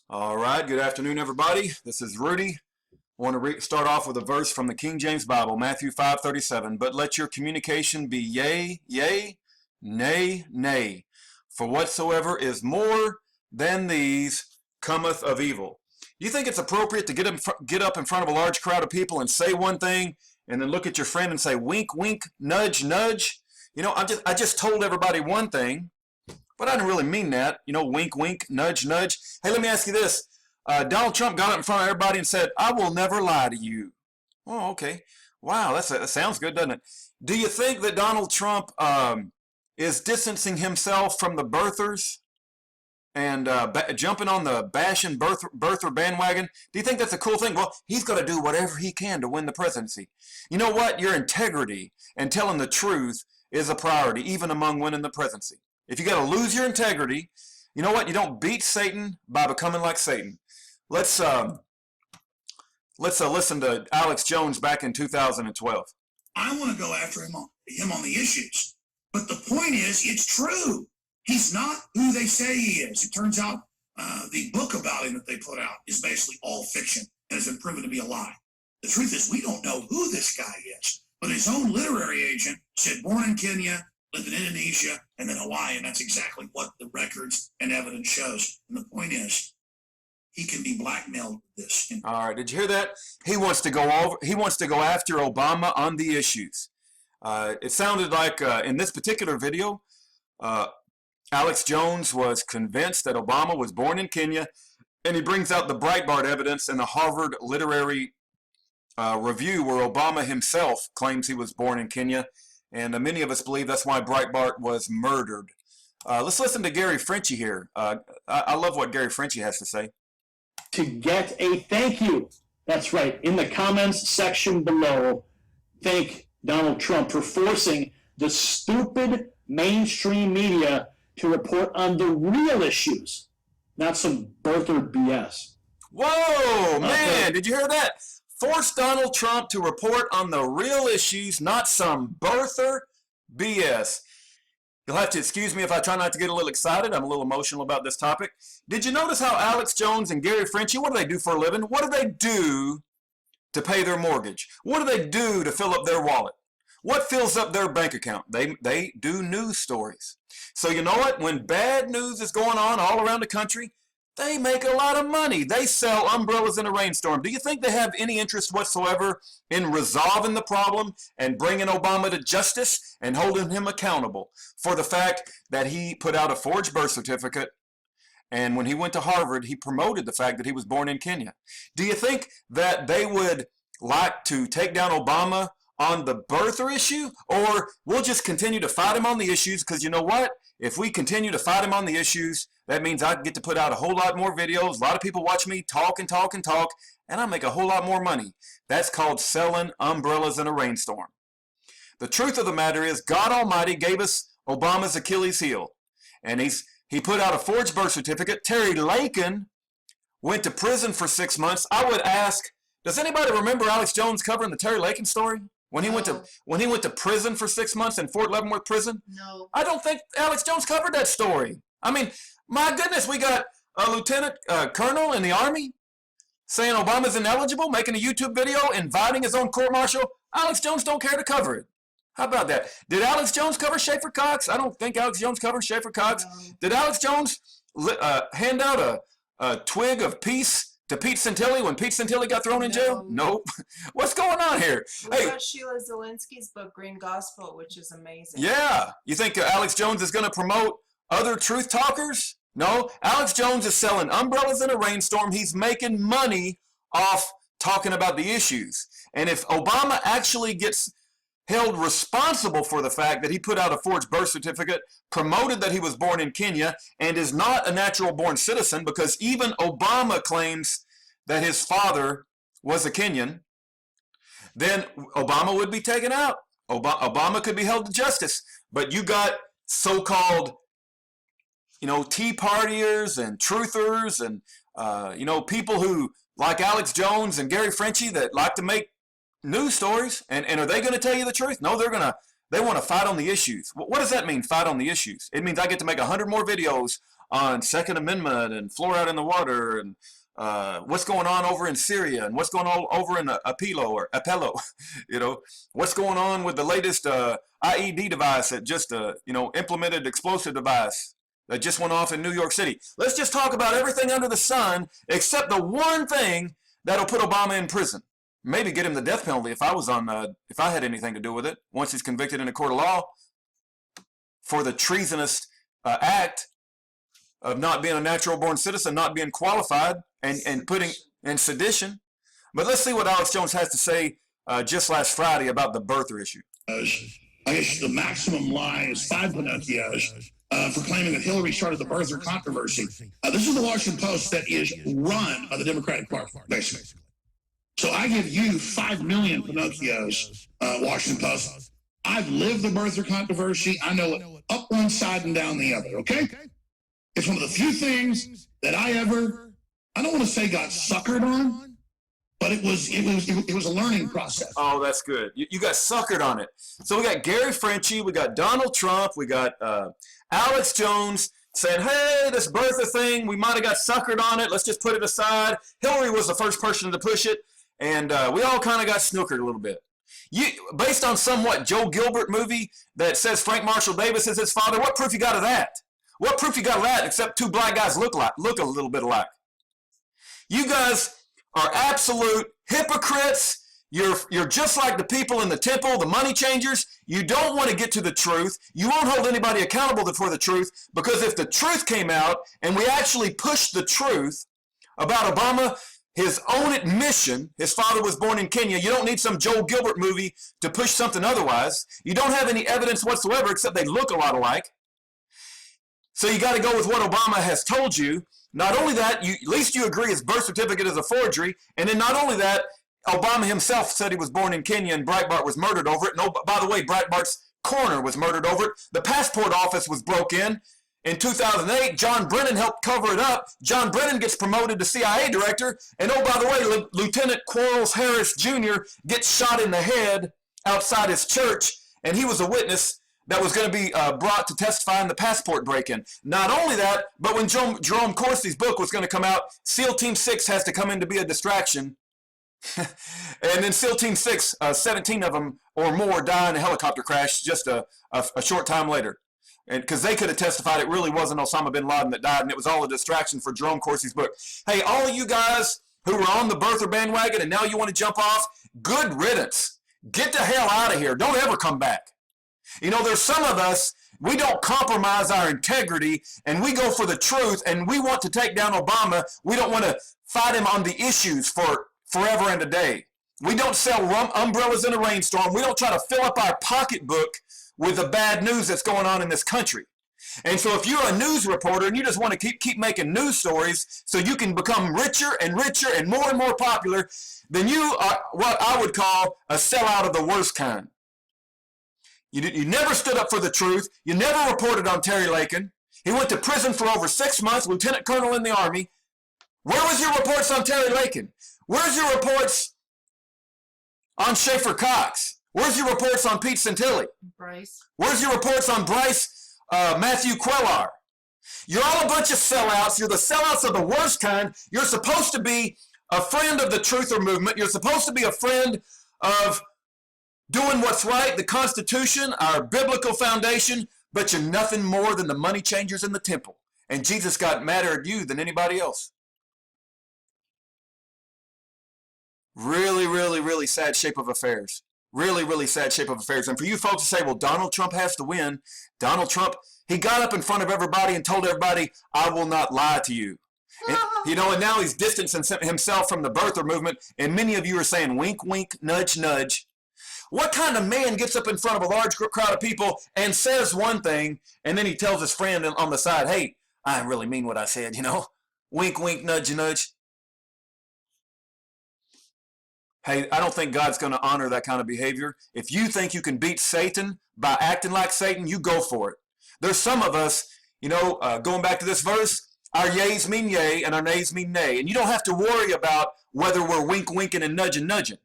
All right, good afternoon, everybody. This is Rudy. I want to start off with a verse from the King James Bible, Matthew 5:37. But let your communication be yea, yea, nay, nay. For whatsoever is more than these cometh of evil. Do you think it's appropriate to get up in front of a large crowd of people and say one thing and then look at your friend and say wink, wink, nudge, nudge? I just told everybody one thing, but I didn't really mean that. Wink, wink, nudge, nudge. Hey, let me ask you this. Donald Trump got up in front of everybody and said, I will never lie to you. Oh, okay. Wow, that sounds good, doesn't it? Do you think that Donald Trump is distancing himself from the birthers and jumping on the bashing birther bandwagon? Do you think that's a cool thing? Well, he's going to do whatever he can to win the presidency. You know what? Your integrity and telling the truth is a priority, even among winning the presidency. If you got to lose your integrity, you know what? You don't beat Satan by becoming like Satan. Let's listen to Alex Jones back in 2012. I want to go after him on the issues, but the point is, it's true. He's not who they say he is. It turns out the book about him that they put out is basically all fiction and has been proven to be a lie. The truth is, we don't know who this guy is, but his own literary agent said born in Kenya, lived in Indonesia, and then Hawaii, and that's exactly what the records and evidence shows. And the point is, he can be blackmailed with this. All right, did you hear that? He wants to go after Obama on the issues. It sounded like in this particular video, Alex Jones was convinced that Obama was born in Kenya, and he brings out the Breitbart evidence in the Harvard Literary Review where Obama himself claims he was born in Kenya. And many of us believe that's why Breitbart was murdered. Let's listen to Gary Frenchie here. I love what Gary Frenchie has to say. To get a thank you. That's right. In the comments section below, thank Donald Trump for forcing the stupid mainstream media to report on the real issues, not some birther BS. Whoa, man, did you hear that? Force Donald Trump to report on the real issues, not some birther BS. You'll have to excuse me if I try not to get a little excited. I'm a little emotional about this topic. Did you notice how Alex Jones and Gary Frenchie, what do they do for a living? What do they do to pay their mortgage? What do they do to fill up their wallet? What fills up their bank account? They do news stories. So you know what? When bad news is going on all around the country, they make a lot of money. They sell umbrellas in a rainstorm. Do you think they have any interest whatsoever in resolving the problem and bringing Obama to justice and holding him accountable for the fact that he put out a forged birth certificate, and when he went to Harvard, he promoted the fact that he was born in Kenya? Do you think that they would like to take down Obama on the birther issue, or we'll just continue to fight him on the issues? Because you know what? If we continue to fight him on the issues, that means I get to put out a whole lot more videos. A lot of people watch me talk and talk and talk, and I make a whole lot more money. That's called selling umbrellas in a rainstorm. The truth of the matter is, God Almighty gave us Obama's Achilles heel, and he put out a forged birth certificate. Terry Lakin went to prison for 6 months. I would ask, does anybody remember Alex Jones covering the Terry Lakin story? When he went to prison for 6 months in Fort Leavenworth prison? No. I don't think Alex Jones covered that story. I mean, my goodness, we got a lieutenant colonel in the Army saying Obama's ineligible, making a YouTube video, inviting his own court-martial. Alex Jones don't care to cover it. How about that? Did Alex Jones cover Schaeffer Cox? I don't think Alex Jones covered Schaeffer Cox. No. Did Alex Jones hand out a twig of peace to Pete Santilli when Pete Santilli got thrown in jail? Nope. What's going on here? We got Sheila Zielinski's book, Green Gospel, which is amazing. Yeah. You think Alex Jones is going to promote other truth talkers? No. Alex Jones is selling umbrellas in a rainstorm. He's making money off talking about the issues. And if Obama actually gets held responsible for the fact that he put out a forged birth certificate, promoted that he was born in Kenya, and is not a natural-born citizen, because even Obama claims that his father was a Kenyan, then Obama would be taken out. Obama could be held to justice. But you got so-called, Tea Partiers and truthers and, people who, like Alex Jones and Gary Frenchie, that like to make news stories, and are they going to tell you the truth? No, they want to fight on the issues. What does that mean, fight on the issues? It means I get to make 100 more videos on Second Amendment and fluoride in the water and what's going on over in Syria and what's going on over in Apello, you know, what's going on with the latest IED device that just, implemented explosive device that just went off in New York City. Let's just talk about everything under the sun except the one thing that'll put Obama in prison. Maybe get him the death penalty if I had anything to do with it. Once he's convicted in a court of law for the treasonous act of not being a natural born citizen, not being qualified, and putting in sedition. But let's see what Alex Jones has to say just last Friday about the birther issue. I guess the maximum lie is 5 Pinocchios for claiming that Hillary started the birther controversy. This is the Washington Post that is run by the Democratic Party, basically. So I give you 5 million Pinocchios, Washington Post. I've lived the birther controversy. I know it up one side and down the other, okay? It's one of the few things that I don't want to say got suckered on, but it was a learning process. Oh, that's good. You got suckered on it. So we got Gary Frenchie, we got Donald Trump, we got Alex Jones saying, hey, this birther thing, we might have got suckered on it. Let's just put it aside. Hillary was the first person to push it, and we all kind of got snookered a little bit. Based on somewhat Joe Gilbert movie that says Frank Marshall Davis is his father, what proof you got of that? What proof you got of that except two black guys look a little bit alike? You guys are absolute hypocrites. You're just like the people in the temple, the money changers. You don't want to get to the truth. You won't hold anybody accountable for the truth, because if the truth came out and we actually pushed the truth about Obama, his own admission, his father was born in Kenya. You don't need some Joe Gilbert movie to push something otherwise. You don't have any evidence whatsoever except they look a lot alike. So you got to go with what Obama has told you. Not only that, at least you agree his birth certificate is a forgery. And then not only that, Obama himself said he was born in Kenya and Breitbart was murdered over it. No, by the way, Breitbart's corner was murdered over it. The passport office was broke in. In 2008, John Brennan helped cover it up. John Brennan gets promoted to CIA director. And oh, by the way, Lieutenant Quarles Harris Jr. gets shot in the head outside his church. And he was a witness that was going to be brought to testify in the passport break-in. Not only that, but when Jerome Corsi's book was going to come out, SEAL Team 6 has to come in to be a distraction. And then SEAL Team 6, 17 of them or more die in a helicopter crash just a short time later. And because they could have testified it really wasn't Osama bin Laden that died, and it was all a distraction for Jerome Corsi's book. Hey, all of you guys who were on the birther bandwagon and now you want to jump off, good riddance. Get the hell out of here. Don't ever come back. You know, there's some of us, we don't compromise our integrity, and we go for the truth, and we want to take down Obama. We don't want to fight him on the issues for forever and a day. We don't sell umbrellas in a rainstorm. We don't try to fill up our pocketbook with the bad news that's going on in this country. And so if you're a news reporter and you just want to keep making news stories so you can become richer and richer and more popular, then you are what I would call a sellout of the worst kind. You never stood up for the truth. You never reported on Terry Lakin. He went to prison for over 6 months, lieutenant colonel in the Army. Where was your reports on Terry Lakin? Where's your reports on Schaeffer Cox? Where's your reports on Pete Santilli? Bryce. Where's your reports on Bryce Matthew Quellar? You're all a bunch of sellouts. You're the sellouts of the worst kind. You're supposed to be a friend of the truther movement. You're supposed to be a friend of doing what's right, the Constitution, our biblical foundation, but you're nothing more than the money changers in the temple. And Jesus got madder at you than anybody else. Really, really, really sad shape of affairs. Really, really sad shape of affairs. And for you folks to say, well, Donald Trump has to win. Donald Trump, he got up in front of everybody and told everybody, I will not lie to you. And, and now he's distancing himself from the birther movement. And many of you are saying, wink, wink, nudge, nudge. What kind of man gets up in front of a large crowd of people and says one thing, and then he tells his friend on the side, hey, I really mean what I said, Wink, wink, nudge, nudge. Hey, I don't think God's going to honor that kind of behavior. If you think you can beat Satan by acting like Satan, you go for it. There's some of us, going back to this verse, our yays mean yay and our nays mean nay. And you don't have to worry about whether we're wink, winking and nudging, nudging.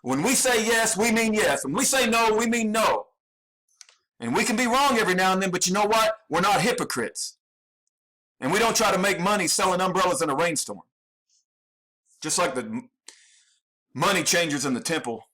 When we say yes, we mean yes. When we say no, we mean no. And we can be wrong every now and then, but you know what? We're not hypocrites. And we don't try to make money selling umbrellas in a rainstorm. Just like the money changers in the temple